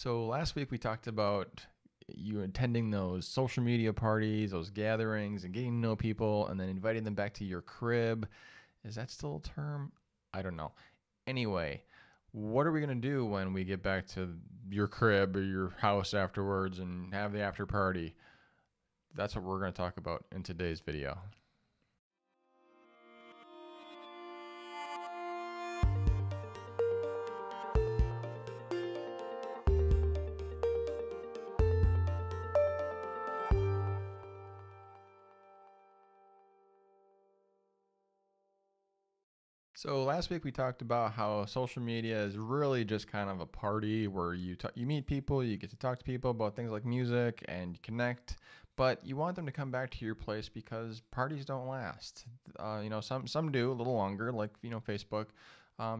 So last week we talked about you attending those social media parties, those gatherings, and getting to know people, and then inviting them back to your crib. Is that still a term? I don't know. Anyway, what are we going to do when we get back to your crib or your house afterwards and have the after party? That's what we're going to talk about in today's video. So last week we talked about how social media is really just kind of a party where you meet people, you get to talk to people about things like music and connect, but you want them to come back to your place because parties don't last. Some do a little longer, like Facebook.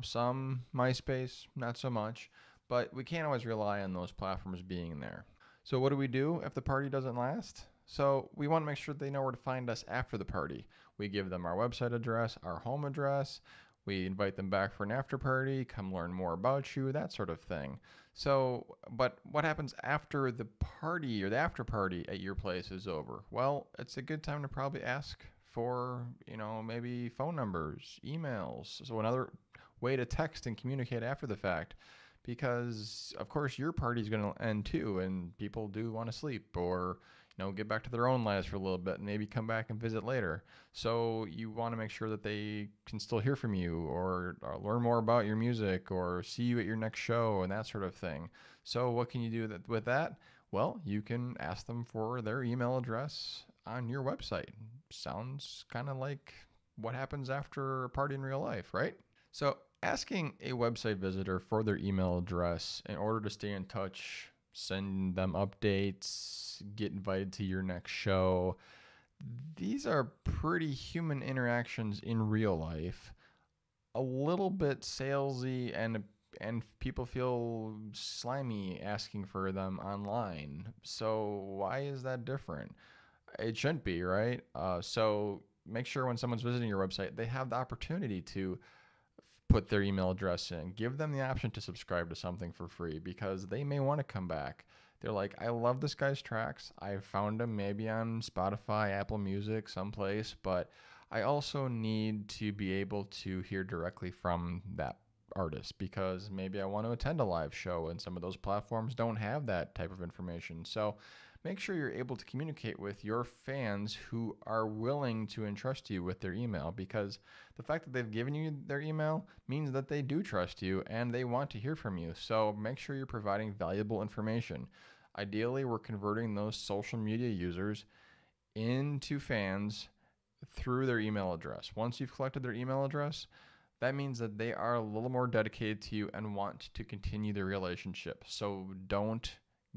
Some MySpace, not so much, but we can't always rely on those platforms being there. So what do we do if the party doesn't last? So we want to make sure they know where to find us after the party. We give them our website address, our home address. We invite them back for an after party, come learn more about you, that sort of thing. So, but what happens after the party or the after party at your place is over? Well, it's a good time to probably ask for, maybe phone numbers, emails. So another way to text and communicate after the fact, because of course your party's going to end too, and people do want to sleep or get back to their own lives for a little bit and maybe come back and visit later. So you want to make sure that they can still hear from you or learn more about your music or see you at your next show and that sort of thing. So what can you do with that? Well, you can ask them for their email address on your website. Sounds kind of like what happens after a party in real life, right? So asking a website visitor for their email address in order to stay in touch, send them updates, get invited to your next show. These are pretty human interactions in real life. A little bit salesy and people feel slimy asking for them online. So why is that different? It shouldn't be, right? So make sure when someone's visiting your website, they have the opportunity to put their email address in. Give them the option to subscribe to something for free because they may want to come back. They're like, I love this guy's tracks. I found him maybe on Spotify, Apple Music, someplace, but I also need to be able to hear directly from that artist because maybe I want to attend a live show and some of those platforms don't have that type of information. So make sure you're able to communicate with your fans who are willing to entrust you with their email, because the fact that they've given you their email means that they do trust you and they want to hear from you. So make sure you're providing valuable information. Ideally, we're converting those social media users into fans through their email address. Once you've collected their email address, that means that they are a little more dedicated to you and want to continue the relationship. So don't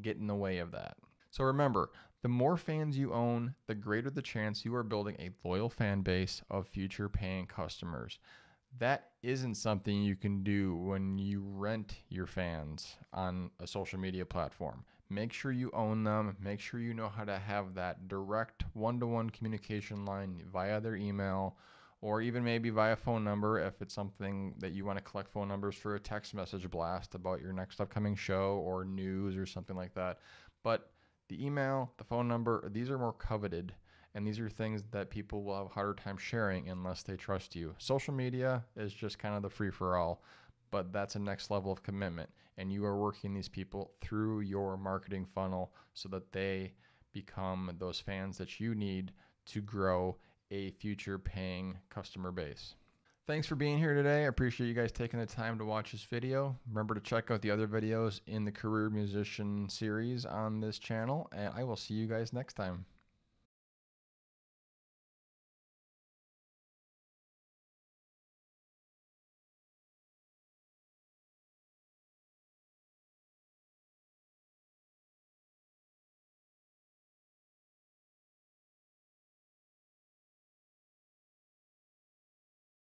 get in the way of that. So remember, the more fans you own, the greater the chance you are building a loyal fan base of future paying customers. That isn't something you can do when you rent your fans on a social media platform. Make sure you own them. Make sure you know how to have that direct one-to-one communication line via their email, or even maybe via phone number if it's something that you want to collect phone numbers for a text message blast about your next upcoming show or news or something like that. But the email, the phone number, these are more coveted, and these are things that people will have a harder time sharing unless they trust you. Social media is just kind of the free-for-all, but that's a next level of commitment, and you are working these people through your marketing funnel so that they become those fans that you need to grow a future paying customer base. Thanks for being here today. I appreciate you guys taking the time to watch this video. Remember to check out the other videos in the Career Musician series on this channel, and I will see you guys next time.